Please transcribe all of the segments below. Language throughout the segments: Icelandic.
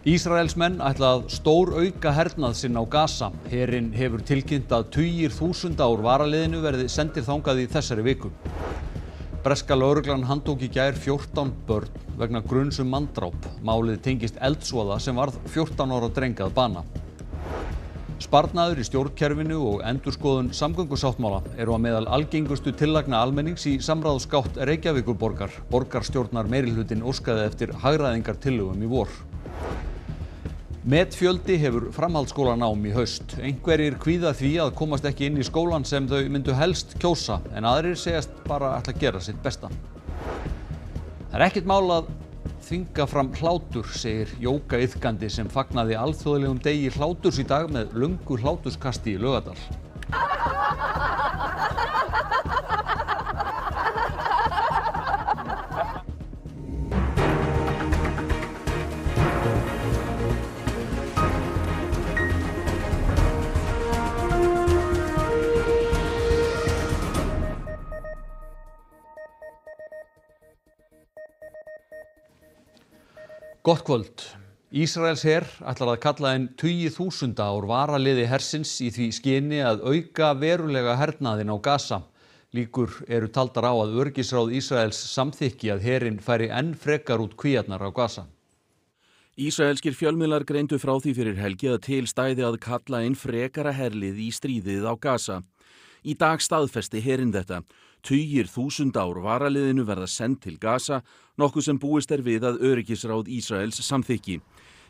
Ísraelsmenn ætla að stórauka hernað sinn á Gaza. Herinn hefur tilkynnt að tugir þúsunda úr varaliðinu verði sendir þangað í þessari viku. Breska lögreglan handtók í gær 14 börn vegna gruns manndráp. Málið tengist eldsvoða sem varð 14 ára dreng að bana. Sparnaður í stjórnkerfinu og endurskoðun samgöngusáttmála eru á meðal algengustu tillagna almennings í samráðsgátt Reykjavíkurborgar. Borgarstjórnar meirihlutinn óskaði eftir hagræðingartillögum í vor. Metfjöldi hefur framhaldsskólanám í haust. Einhverjir kvíða því að komast ekki inn í skólann sem þau myndu helst kjósa, en aðrir segjast bara ætla að gera sitt besta. Það er ekkert mál að þvinga fram hlátur, segir jógaiðkandi sem fagnaði alþjóðlegum degi hláturs í dag með löngu hláturskasti í Laugardal. Gott kvöld. Ísraelsher ætlar að kalla inn tugi þúsunda úr varaliði hersins í því skyni að auka verulega hernaðinn á Gaza. Líkur eru taldar á að öryggisráð Ísraels samþykki að herinn færi enn frekar út kvíarnar á Gaza. Ísraelskir fjölmiðlar greindu frá því fyrir helgi að til stæði að kalla inn frekara herlið í stríðið á Gaza. Í dag staðfesti herinn þetta. Tugir þúsunda úr varaliðinu verða send til Gaza, nokkuð sem búist við að öryggisráð Ísraels samþykki.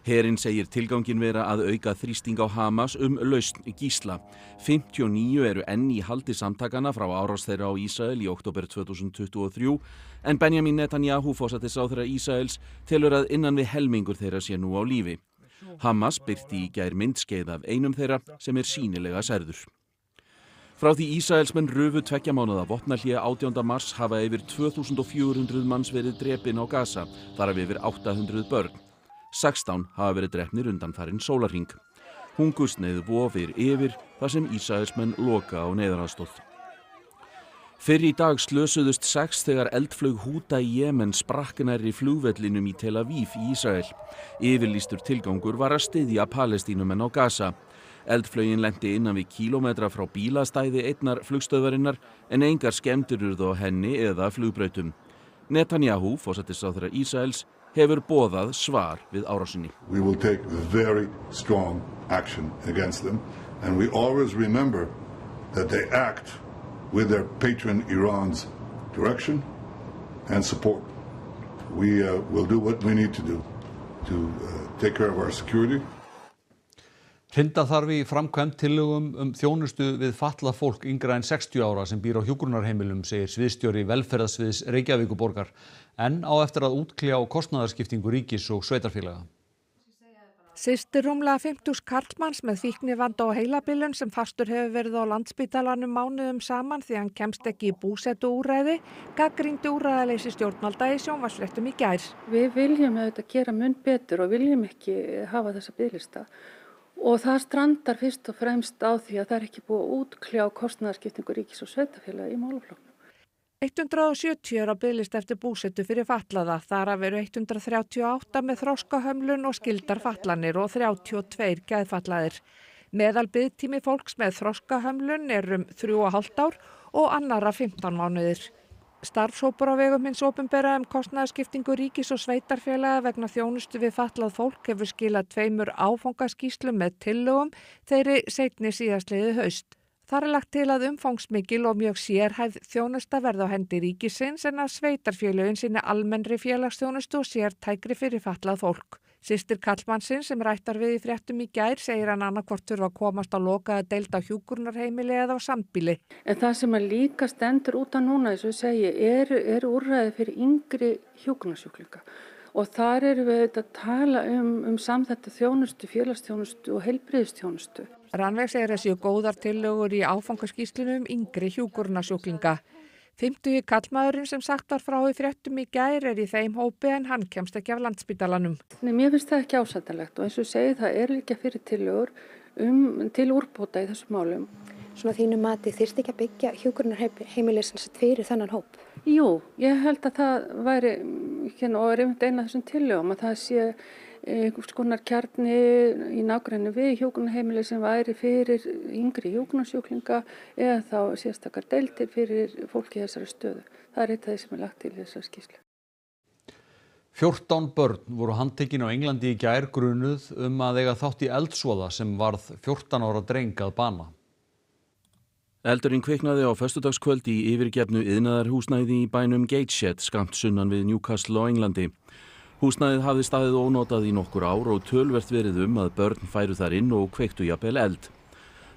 Herinn segir tilganginn vera að auka þrýsting á Hamas lausn gísla. 59 eru enn í haldi samtakana frá árás þeirra á Ísrael í október 2023, en Benjamin Netanyahu, forsætisráðherra Ísraels, telur að innan við helmingur þeirra sé nú á lífi. Hamas birti í gær myndskeið af einum þeirra sem er sýnilega særður. Frá því Ísraelsmenn rufu 2 mánaða vopnahlé 18. mars hafa yfir 2400 manns verið drepin á Gaza, þar af yfir 800 börn. 16 hafa verið drepnir undanfarinn sólarhring. Hungursneyð vofir yfir þar sem Ísraelsmenn loka á neyðaraðstoð. Fyrr í dag slösuðust 6 þegar eldflaug Húta í Jemen sprakk nærri flugvellinum í Tel Aviv í Ísrael. Yfirlýstur tilgangur var að styðja Palestínumenn á Gaza. Eldflaugin lenti innan við kílómetra frá bílastæði einnar flugstöðvarinnar en engar skemmdir urðu á henni eða flugbrautum. Netanyahu, forsætisráðherra Ísraels, hefur boðað svar við árásinni. We will take very strong action against them and we always remember that they act with their patron Iran's direction and support. We will do what we need to do to take care of our security. Hrinda þarf í framkvæmd tillögum þjónustu við fatlað fólk yngra en 60 ára sem býr á hjúkrunarheimilum, segir sviðsstjóri velferðarsviðs Reykjavíkurborgar, en á eftir að útkljá kostnaðarskiptingu ríkis og sveitarfélaga. Systir rúmlega 50 karlmanns með fíknivanda og heilabilun sem fastur hefur verið á Landspítalanum mánuðum saman því hann kemst ekki í búsetuúrræði, gagnrýndi úrræðaleysi stjórnvalda í sjónvarpsfréttum í gær. Við viljum auðvitað gera mun betur og viljum ekki hafa þessa biðlista. Og það strandar fyrst og fremst á því að það er ekki búið að útkljá kostnaðarskiptingu ríkis og sveitarfélaga í málaflokknum. 170 eru á biðlista eftir búsetu fyrir fatlaða. Þar af eru 138 með þroskahömlun og skyldar fatlanir og 32 geðfatlaðir. Meðal biðtími fólks með þroskahömlun er 3,5 ár og annarra 15 mánuðir. Starfshópur á vegum hins opinbera kostnaðarskiptingu ríkis og sveitarfélaga vegna þjónustu við fatlað fólk hefur skilað 2 áfangaskýrslum með tillögum þeirri seinni síðastliðið haust. Þar er lagt til að umfangsmikil og mjög sérhæfð þjónusta verði á hendi ríkisins en að sveitarfélögin sinni almennri félagsþjónustu og sértækri fyrir fatlað fólk. Systir karlmannsins sem rættar við í fréttum í gær segir hann annaðhvort þurfa að komast á lokaða deild á hjúkrunarheimili eða á sambýli. En það sem að líka stendur út af núna, eins og ég segi, eru úrræði fyrir yngri hjúkrunarsjúklinga. Og þar erum við að tala samþætta þjónustu, félagsþjónustu og heilbrigðisþjónustu. Rannveig segir að séu góðar tillögur í áfangaskýrslunum yngri hjúkrunarsjúklinga. 50 karlmaðurinn sem sagt var frá í fréttum í gær er í þeim hópi en hann kemst ekki af Landspítalanum. Mér finnst það ekki ásættanlegt og eins og ég segi það er líka fyrir tillögur til úrbóta í þessum málum. Svona þínu mati þyrfti ekki að byggja hjúkrunarheimili fyrir þennan hóp? Jú, ég held að það væri, og er einmitt eina af þessum tillögum, að það sé einhvers konar kjarni í nágrenni við hjúkrunarheimili sem væri fyrir yngri hjúkrunarsjúklinga eða þá sérstakar deildir fyrir fólk í þessari stöðu. Það er eitt af því sem er lagt til í þessari skýrslu. 14 börn voru handtekin á Englandi í gær grunuð að eiga þátt í eldsvoða sem varð 14 ára dreng að bana. Eldurinn kviknaði á föstudagskvöld í yfirgefnu iðnaðarhúsnæði í bænum Gateshead skammt sunnan við Newcastle á Englandi. Húsnæðið hafði staðið ónotað í nokkur ár og töluvert verið að börn færu þar inn og kveiktu jafnvel eld.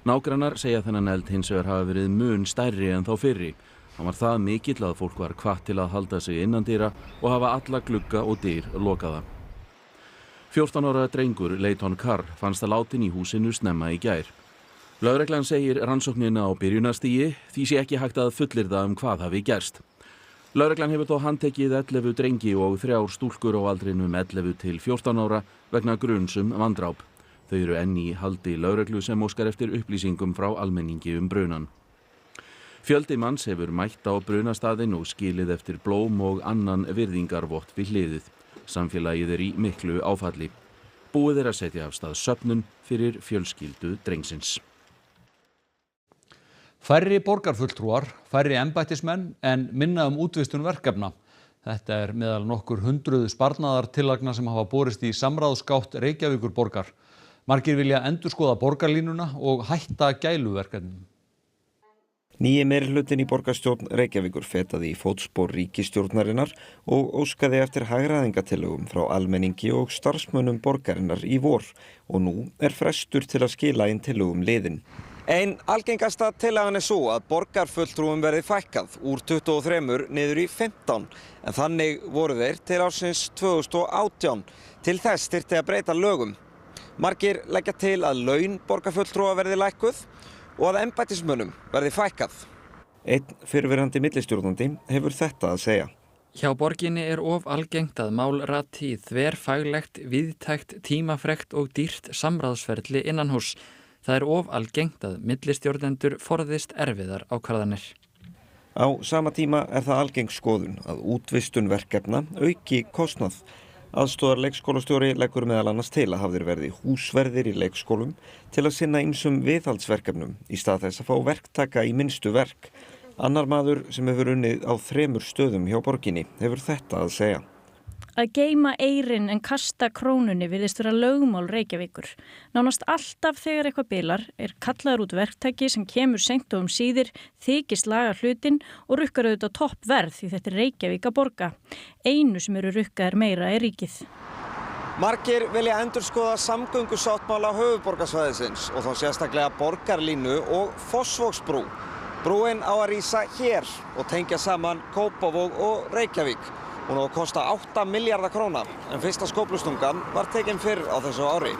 Nágrannar segja þennan eld hins vegar hafa verið mun stærri en þá fyrri. Hann var það mikill að fólk var hvatt til að halda sig innandyra og hafa alla glugga og dyr lokaða. 14 ára drengur Leighton Carr fannst að látin í húsinu snemma í gær. Lögreglan segir rannsóknina á byrjunarstigi því sé ekki hægt að fullyrða hvað hafi gerst. Lögreglan hefur þó handtekið 11 drengi og 3 stúlkur á aldrinum 11 til 14 ára vegna gruns manndráp. Þau eru enn í haldi lögreglu sem óskar eftir upplýsingum frá almenningi brunan. Fjöldi manns hefur mætt á brunastaðinn og skilið eftir blóm og annan virðingarvott við hliðið. Samfélagið í miklu áfalli. Búið að setja af stað söfnun fyrir fjölskyldu drengsins. Færri borgarfulltrúar, færri embættismenn en minna útvistun verkefna. Þetta er meðal nokkur hundruð sparnaðartillagna sem hafa borist í samráðsgátt Reykjavíkurborgar. Margir vilja endurskoða borgarlínuna og hætta gæluverkefnum. Nýi meirihlutinn í borgarstjórn Reykjavíkur fetaði í fótspor ríkisstjórnarinnar og óskaði eftir hagræðingatillögum frá almenningi og starfsmönnum borgarinnar í vor og nú er frestur til að skila inn tillögum liðin. Ein algengasta tillagan er svo að borgarfulltrúum verði fækkað úr 23 niður í 15 en þannig voru þeir til ársins 2018. Til þess þyrfti að breyta lögum. Margir leggja til að laun borgarfulltrúa verði lækkuð og að embættismönnum verði fækkað. Einn fyrrverandi millistjórnandi hefur þetta að segja. Hjá borginni er of algengt að mál rati þverfaglegt, víðtækt, tímafrekt og dýrt samráðsferli innanhúss. Það er of algengt að millistjórnendur forðist erfiðar ákvarðanir. Á sama tíma er það algeng skoðun að útvistun verkefna auki kostnað. Aðstoðar leikskólastjóri leggur meðal annars til að hafðir verði húsverðir í leikskólum til að sinna ýmsum viðhaldsverkefnum í stað þess að fá verktaka í minnstu verk. Annar maður sem hefur unnið á 3 stöðum hjá borginni hefur þetta að segja. Að geyma eyrin en kasta krónunni virðist vera lögmál Reykjavíkur. Nánast alltaf þegar eitthvað bilar er kallaður út verktaki sem kemur seint og síðir, þykist laga hlutinn og rukkar auðvitað toppverð því þetta er Reykjavík að borga. Einu sem eru rukkaðir meira er ríkið. Margir vilja endurskoða samgöngusáttmála höfuðborgarsvæðisins og þá sérstaklega borgarlínu og Fossvogsbrú. Brúin á að rísa hér og tengja saman Kópavog og Reykjavík. Hún á að kosta 8 milljarða króna en fyrsta skóflustungan var tekin fyrr á þessu ári.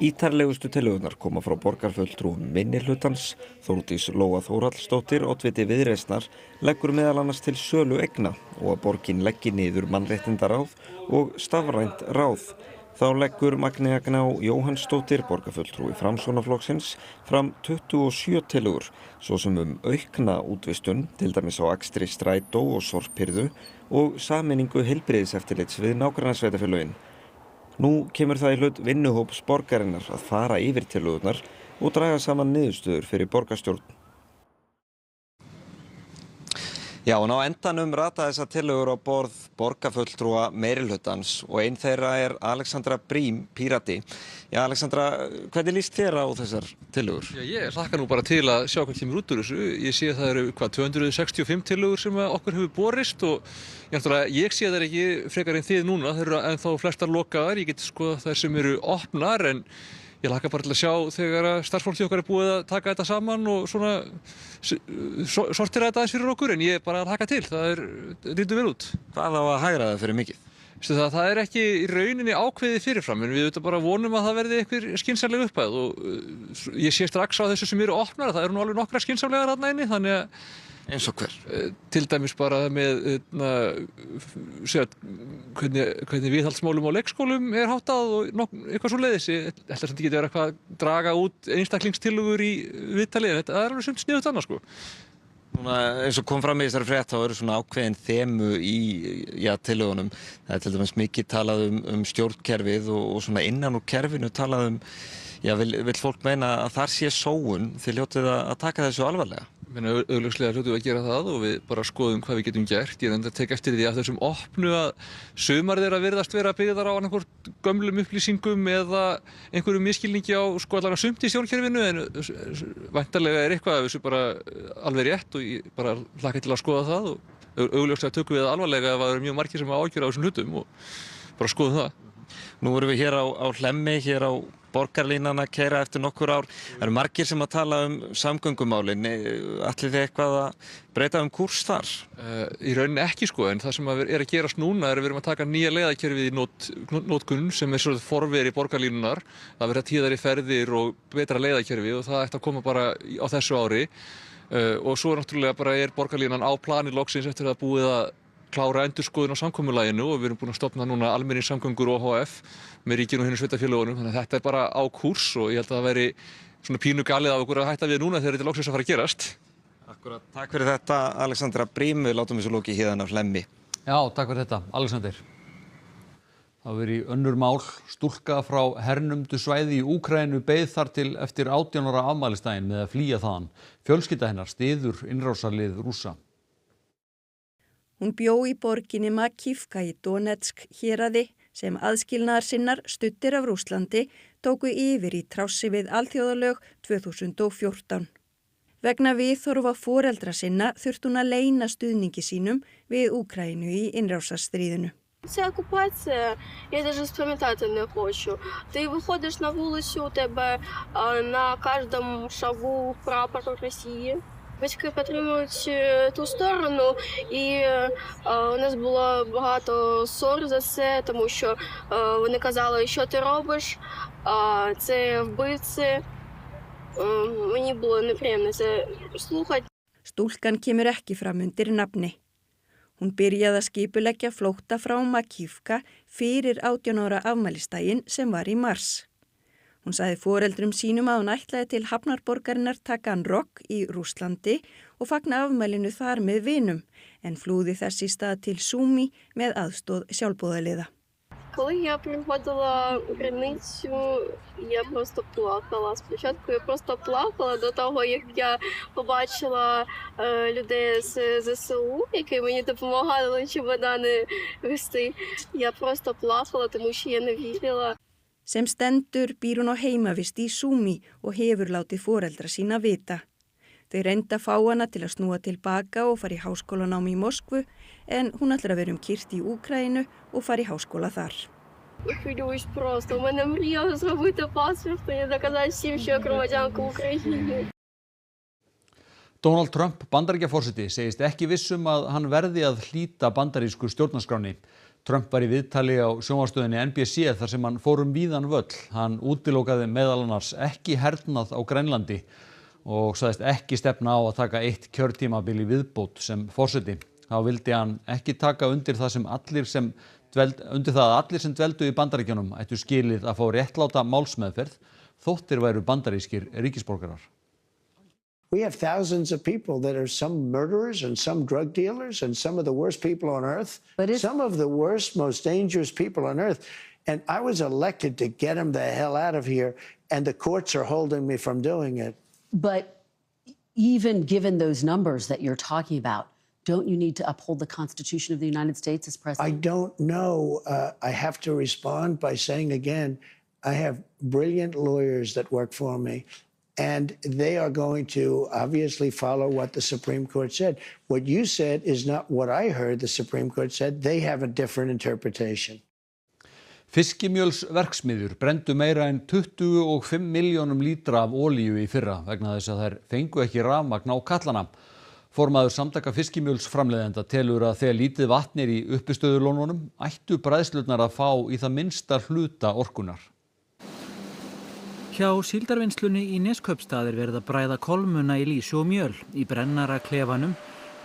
Ítarlegustu tillögurnar koma frá borgarfulltrúum minnihlutans. Þórdís Lóa Þórhallsdóttir, oddviti Viðreisnar, leggur meðal annars til sölu eigna og að borgin leggi niður mannréttindaráð og stafrænt ráð. Þá leggur Magnea Gná Jóhannsdóttir, borgarfulltrúi Framsóknarflokksins, fram 27 tillögur, svo sem aukna útvistun, til dæmis á akstri strætó og sorphirðu og sameiningu heilbrigðiseftirlits við nágrannasveitarfélögin. Nú kemur það í hlut vinnuhóps borgarinnar að fara yfir tillögurnar og draga saman niðurstöður fyrir borgarstjórn. Já, og á endanum rata þessar tillögur á borð borgarfulltrúa meirihlutans og einn þeirra er Alexandra Brím, Pírati. Já, Alexandra, hvernig líst þér á þessar tillögur? Já, ég hlakka nú bara til að sjá hvað kemur út úr þessu. Ég sé að það eru 265 tillögur sem okkur hefur borist og ég sé þær ekki frekar en þið núna. Það eru ennþá flestar lokaðar, ég get skoðað þær sem eru opnar en ég hlakka bara til að sjá þegar starfsfólkið okkar er búið að taka þetta saman og svona sortera þetta aðeins fyrir okkur en ég er bara að hlakka til, það lítur vel út. Hvað á að hagræða fyrir mikið? Það er ekki í rauninni ákveðið fyrirfram en við auðvitað bara vonum að það verði einhver skynsamleg upphæð og ég sé strax á þessu sem eru opnar að það eru nú alveg nokkra skynsamlegar þarna inni þannig að eins og hver? Til dæmis bara með hvernig viðhaldsmálum á leikskólum er háttað og eitthvað svo leiðis. Ég held að þetta getur verið eitthvað að draga út einstaklingstillögur í viðtalið. Það er alveg sumt sniðugt annað sko. Núna eins og kom fram í þessari frétt þá eru svona ákveðin þemu í tillögunum. Það til dæmis mikið talað stjórnkerfið og svona innan úr kerfinu talað vill fólk meina að þar sé sóun, þið hljótið að taka þessu alvarlega? Augljóslega hljótum við að gera það og við bara skoðum hvað við getum gert. Ég enda að teka eftir því að þessum opnu að sumar þeirra virðast vera byggðar á annarkvort gömlum upplýsingum eða einhverjum misskilningi á allavega sumt í stjórnkerfinu en væntanlega eitthvað af þessu bara alveg rétt og ég bara hlakka til að skoða það og augljóslega tökum við það alvarlega ef það eru mjög margir sem hafa áhyggjur af þessum hlutum og bara skoðum það. Nú erum við hér á Hlemmi, hér á borgarlínan að keyra eftir nokkur ár. Það eru margir sem að tala samgöngumálin. Ætlið þið eitthvað að breyta kúrs þar? Í rauninni ekki en það sem er að gerast núna er að við erum að taka nýja leiðakerfið í notkun sem er svolítið forveri borgarlínunar. Það verða tíðari ferðir og betra leiðakerfi og það ætti að koma bara á þessu ári. Og svo náttúrulega bara er borgarlínan á plani loksins eftir að búið að klára endurskoðun á samkomulaginu og við erum búin að stofna núna almenningssamgöngur OHF með ríkinu og hinu sveitarfélögunum, þannig að þetta er bara á kúrs og ég held að það veri svona pínu galið af okkur að hætta við núna þegar þetta er loksins að fara að gerast. Akkurat, takk fyrir þetta Alexandra Brím, við látum þessu loki hérna af Hlemmi. Já, takk fyrir þetta, Alexander. Það verið í önnur mál, stúlka frá hernumdu svæði í Úkraínu beið þar til eftir 18 ára afmælistaginn með að flýja þaðan. Fjölskylda hennar styður innrásarlið Rússa. Hún bjó í borginni Makivka í Donetsk héraði sem aðskilnaðarsinnar studdir af Rússlandi tóku yfir í trássi við alþjóðalög 2014. Vegna viðhorfa foreldra sinna þurfti hún að leyna stuðningi sínum við Úkraínu í innrásarstríðinu. Ця окупація, я навіть спам'ятати не хочу. Ти виходиш на вулицю, у тебе на кожному шагу прапор Росії. Батьки підтримують ту сторону, і у нас було багато ссор за це, тому що вони казали, що ти робиш, це вбивці. Мені було неприємно це слухати. Stúlkan kemur ekki fram undir nafni. Hún byrjaði að skipuleggja flótta frá Makivka fyrir 18 ára afmælistaginn sem var í mars. Hún sagði foreldrum sínum að hún ætlaði til hafnarborgarinnar Taganrog í Rússlandi og fagna afmælinu þar með vinum, en flúði þess í stað til Sumi með aðstoð sjálfboðaliða. Коли я приходила у границю, я просто плакала. Спочатку я просто плакала до того, як я побачила людей з ЗСУ, які мені допомагали чемодани вести. Я просто плакала, тому що я не вірила. Sem stendur býr hún á heimavist í Sumi og hefur látið foreldra sína vita. Þau reynda að fá hana til að snúa tilbaka og fara í háskólanám í Moskvu, en hún ætlar að vera kyrrt í Úkraínu og fara í háskóla þar. Хвилююсь просто. У мене мрія зробити паспорт і доказати всім, що я громадянка України. Donald Trump, Bandaríkjaforseti, segist ekki viss að hann verði að hlíta bandarísku stjórnarskránni. Trump var í viðtali á sjónvarpsstöðinni NBC þar sem hann fór víðan völl. Hann útilokaði meðal annars ekki hernað á Grænlandi og sagðist ekki stefna á að taka eitt kjörtímabil í viðbót sem forseti. Þá vildi hann ekki taka undir það sem allir sem dveldu í Bandaríkjunum ættu skilið að fá réttláta málsmeðferð þótt þeir væru bandarískir ríkisborgarar. We have thousands of people that are some murderers and some drug dealers and some of the worst people on earth. Some of the worst, most dangerous people on earth. And I was elected to get them the hell out of here, and the courts are holding me from doing it. But even given those numbers that you're talking about, don't you need to uphold the Constitution of the United States as president? I don't know. I have to respond by saying again, I have brilliant lawyers that work for me. And they are going to obviously follow what the Supreme Court said. What you said is not what I heard the Supreme Court said. They have a different interpretation. Fiskimjölsverksmiðjur brenndu meira en 25 milljónum lítra af olíu í fyrra vegna þess að þær fengu ekki rafmagn á kallana. Formaður samtaka fiskimjölsframleiðenda telur að þegar lítið vatn er í uppistöðulónunum ættu bræðslurnar að fá í það minnsta hluta orkunar. Hjá síldarvinnslunni í Neskaupstað er verið að bræða kolmuna í lýsi og mjöl. Í brennara klefanum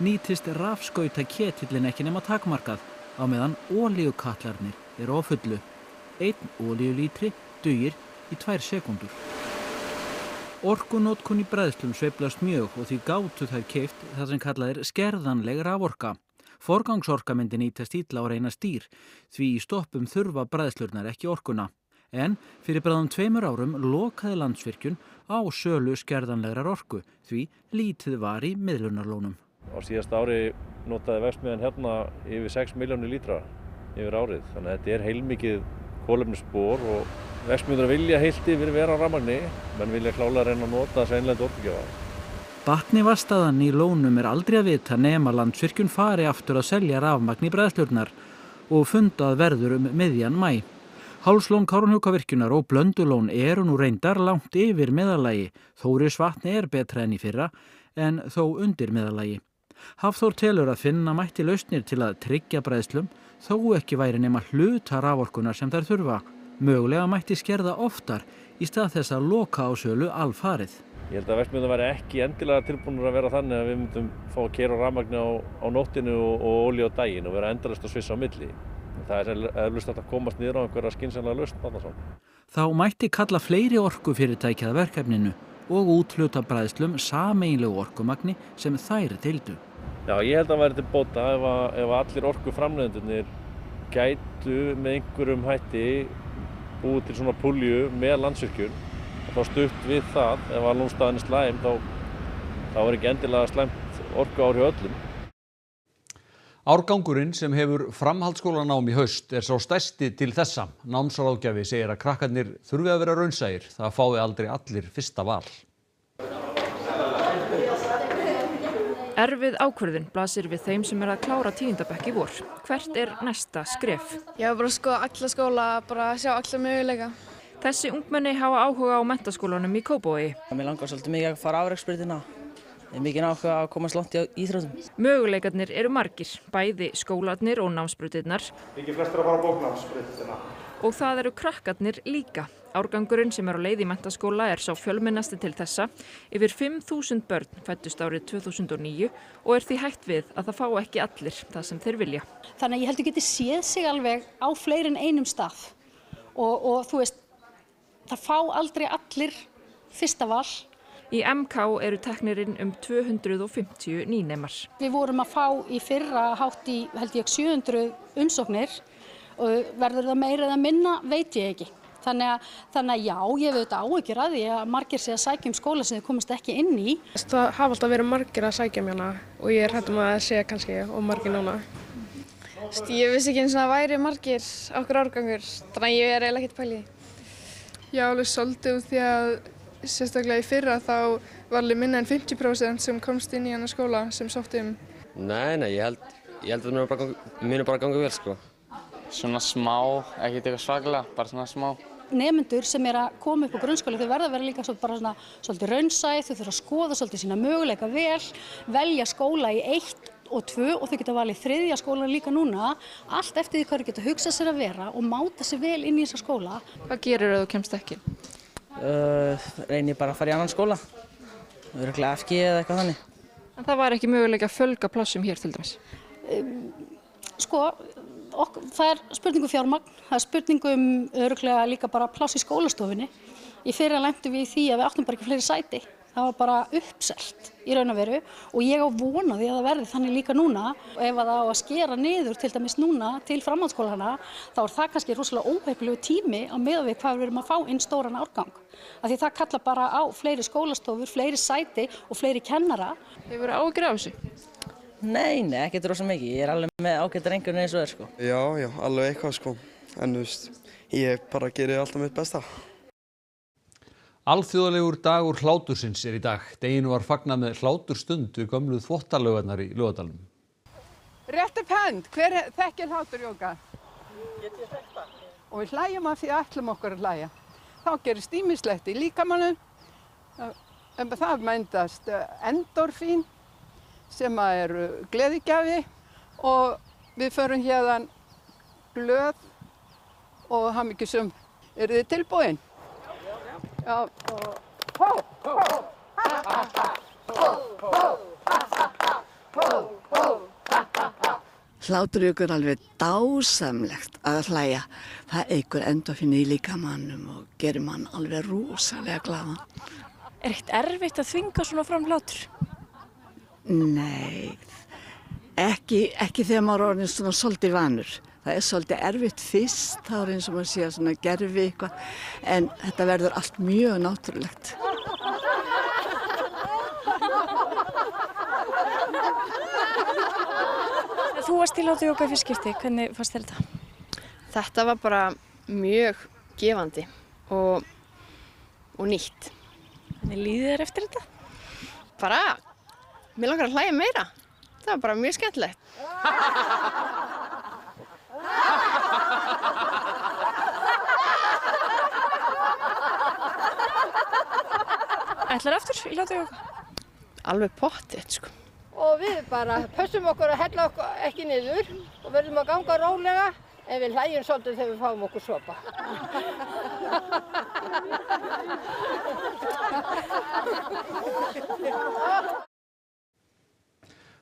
nýtist rafskauta ketillin ekki nema takmarkað, á meðan olíukatlarnir eru á fullu. 1 olíulítri dugir í 2 sekúndur. Orkunótkun í bræðslum sveiflast mjög og því gátu þær keypt það sem kallað er skerðanleg raforka. Forgangsorka myndi nýtast illa á reyna stýr, því í stoppum þurfa bræðslurnar ekki orkuna. En fyrir bráðum 2 árum lokaði Landsvirkjun á sölu skerðanlegrar orku, því lítið var í miðlunarlónum. Á síðasta ári notaði verksmiðjan hérna yfir 6 milljónir lítra yfir árið, þannig að þetta er heilmikið kolefnisspor og verksmiðjurnar vilja heilt yfir vera á rafmagni, menn vilja klálega reyna að nota þessi innlendu orkugjafa. Batnivastaðan í lónum er aldrei að vita nema Landsvirkjun fari aftur að selja rafmagn í bræðslurnar og fundað verður miðjan maí. Hálslón Kárahnjúkavirkjunar og Blöndulón eru nú reyndar langt yfir meðallagi. Þórisvatn er betra en í fyrra en þó undir meðallagi. Hafþór telur að finna mætti lausnir til að tryggja bræðslum þó ekki væri nema hluta raforkunar sem þær þurfa. Mögulega mætti skerða oftar í stað þess að loka á sölu alfarið. Ég held að verksmiðjurnar væri ekki endilega tilbúnar að vera þannig að við myndum fá að keyra á rafmagni á nóttinu og olíu á daginn og vera endalaust að svissa á milli. Það er eflaust að komast niður á einhverja skynsamlega lausn. Þá mætti kalla fleiri orkufyrirtæki að verkefninu og úthluta bræðslum sameiginlegu orkumagni sem þær deildu. Já, ég held að væri til bóta ef allir orkuframleiðendurnir gætu með einhverjum hætti búið til svona púlju með Landsvirkjun og þá stutt við það, ef að lónstaðan er slæm þá er ekki endilega slæmt orkuáhrif öllum. Árgangurinn sem hefur framhaldsskólanám í haust er sá stærsti til þessa. Námsráðgjafi segir að krakkarnir þurfi að vera raunsæir. Það fái aldrei allir fyrsta val. Erfið ákvörðun blasir við þeim sem að klára 10. bekk í vor. Hvert er næsta skref? Ég var bara að skoða alla skóla, bara að sjá alla möguleika. Þessi ungmenni hafa áhuga á menntaskólanum í Kópavogi. Mér langar svolítið mikið að fara afreksbrautina. Ég er mikið áhuga að komast langt í íþróttum. Möguleikarnir eru margir, bæði skólarnir og námsbrautirnar. Ekki flestir að fara á bóknámsbrautina. Og það eru krakkarnir líka. Árgangurinn sem er á leið í menntaskóla er sá fjölmennasti til þessa. Yfir 5.000 börn fæddust árið 2009 og er því hætt við að það fá ekki allir það sem þeir vilja. Þannig að ég held að geti séð sig alveg á fleiri en einum stað. Og þú veist, það fá aldrei allir fyrsta val. Í MK eru teknirinn 250 nýnemar. Við vorum að fá í fyrra hátt í, held ég, 700 umsóknir og verður það meira eða minna, veit ég ekki. Þannig að já, ég veit áhyggjur að því að margir sé að sækja skóla sem þau komast ekki inn í. Það hafa alltaf verið margir að sækja hérna og ég er hrædd að segja kannski og margir núna. Ég vissi ekki eins og það væri margir okkur árgangur, þannig að ég er eiginlega ekkert pæli. Já, alveg svolítið því að sérstaklega í fyrra þá var alveg minna en 50% sem komst inn í hana skóla sem sótti um. Nei, ég held að það muni bara ganga vel, sko. Svona smá, ekkert eitthvað svakalega, bara svona smá. Nemendur sem er að koma upp á grunnskóla, þau verða að vera líka svolítið raunsæ, þau þurfa að skoða svolítið sína möguleika vel, velja skóla í 1 og 2 og þau geta valið 3. skóla líka núna, allt eftir því hvað þau geta hugsað sér að vera og máta sér vel inn í þessa skóla. Hvað gerir þú kemst ekki? Reyni bara að fara í annan skóla, örugglega FG eða eitthvað þannig. En það var ekki möguleika að fjölga plássum hér til dæmis? Það er spurningu fjármagn, það er spurningu örugglega líka bara pláss í skólastofunni. Í fyrra lentum við í því að við áttum bara ekki fleiri sæti. Það var bara uppselt í raun og veru og ég á vona því að það verði þannig líka núna. Og ef það á að skera niður til dæmis núna til framhaldsskólana þá er það kannski rosalega óheppilegu tími á meðan við hvað við erum að fá inn stóran árgang. Af því það kallar bara á fleiri skólastofur, fleiri sæti og fleiri kennara. Hefur þú áhyggjur af þessu? Nei, ekkert rosa mikið. Ég er alveg með ágætar einhvern eins og þér, sko. Já, alveg eitthvað, sko. En þú veist, ég bara gerir alltaf mitt besta. Alþjóðlegur dagur hlátursins er í dag. Deginu var fagnað með hláturstund við gömlu þvottalaugarnar í Laugardalnum. Rétt upp hönd, hver þekkir hláturjóga? Get ég þekkt það? Og við hlæjum af því að ætlum okkur að hlæja. Þá gerist ýmislegt í líkamanum. Það myndast endorfín sem eru gleðigjafi og við förum hérna glöð og hamingjusöm. Eru þið tilbúin? Já, og hó, hó, ha, ha, ha, hó, hó, ha, ha, ha, hó, hó, ha, ha, ha. Hláturjókur er alveg dásamlegt að hlæja. Það eykur endorfín í líkamannum og gerir mann alveg rosalega glaðan. Er ekkert erfitt að þvinga svona fram hlátur? Nei, ekki þegar maður er orðinn svona svolítið vanur. Það er svolítið erfitt fyrst, þá er eins og maður sé að svona gerfi eitthvað, en þetta verður allt mjög náttúrulegt. Þú varst í hláturjóga í fyrsta skipti, hvernig fannst þér þetta? Þetta var bara mjög gefandi og nýtt. Hvernig líður þér eftir þetta? Bara, mér langar að hlæja meira. Það var bara mjög skemmtilegt. Ætlarðu aftur í hláturjóga? Alveg pottþétt, sko. Og við bara pössum okkur að hella okkur ekki niður og verðum að ganga rólega en við hlæjum svolítið þegar við fáum okkur sopa.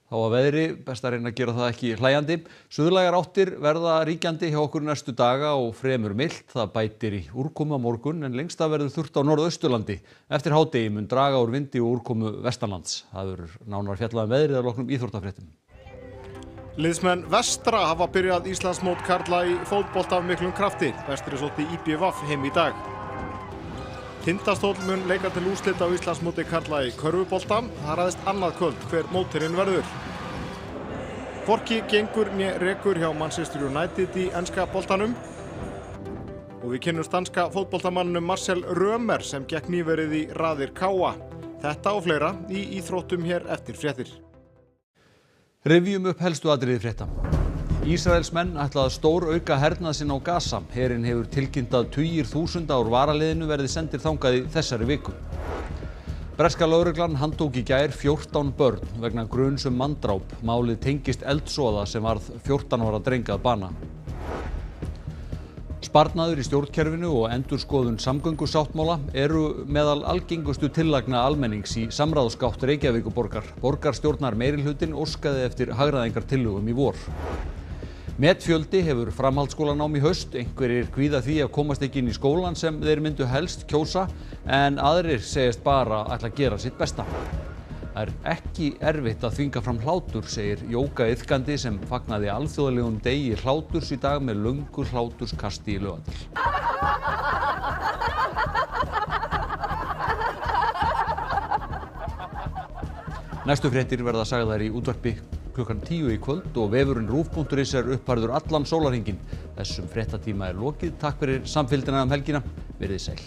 Þá að veðri, best að reyna að gera það ekki hlæjandi. Suðlægar áttir verða ríkjandi hjá okkur næstu daga og fremur milt. Það bætir í úrkomu á morgun en lengst af verður þurrt á norðausturlandi. Eftir hádegi mun draga úr vindi og úrkomu vestanlands. Það verður nánar fjallað veðrið að loknum íþróttafréttum. Liðsmenn Vestra hafa byrjað Íslandsmót karla í fótbolta af miklum krafti. Vestri sótti IBVF heim í dag. Tindastóll mun leika til úrslita á Íslandsmóti karla í körfubolta. Það ræðist annað kvöld hver mótherinn verður. Hvorki gengur né rekur hjá Manchester United í enska boltanum. Og við kynnumst danska fótboltamanninum Marcel Römer sem gekk nýverið í raðir KA. Þetta og fleira í íþróttum hér eftir fréttir. Rifjum upp helstu atriði frétta. Ísraelsmenn ætla að stórauka hernað sinn á Gaza. Herinn hefur tilkynnt að tugir þúsunda úr varaliðinu verði sendir þangað í þessari viku. Breska lögreglan handtók í gær 14 börn vegna gruns manndráp. Málið tengist eldsvoða sem varð 14 ára dreng að bana. Sparnaður í stjórnkerfinu og endurskoðun samgöngusáttmála eru meðal algengustu tillagna almennings í samráðsgátt Reykjavíkurborgar. Borgarstjórnar meirihlutinn óskaði eftir hagræðingartillögum í vor. Metfjöldi hefur framhaldsskólanám í haust. Einhverjir kvíða því að komast ekki inn í skólann sem þeir myndu helst kjósa en aðrir segjast bara ætla að gera sitt besta. Það er ekki erfitt að þvinga fram hlátur, segir jógaiðkandi sem fagnaði alþjóðlegum degi hláturs í dag með löngu hláturskasti í Laugardal. Næstu fréttir verða sagðar í útvarpi klukkan 10 í kvöld og vefurinn rúv.is er uppfærður allan sólarhringinn. Þessum fréttatíma er lokið. Takk fyrir samfylgdina helgina. Verið sæl.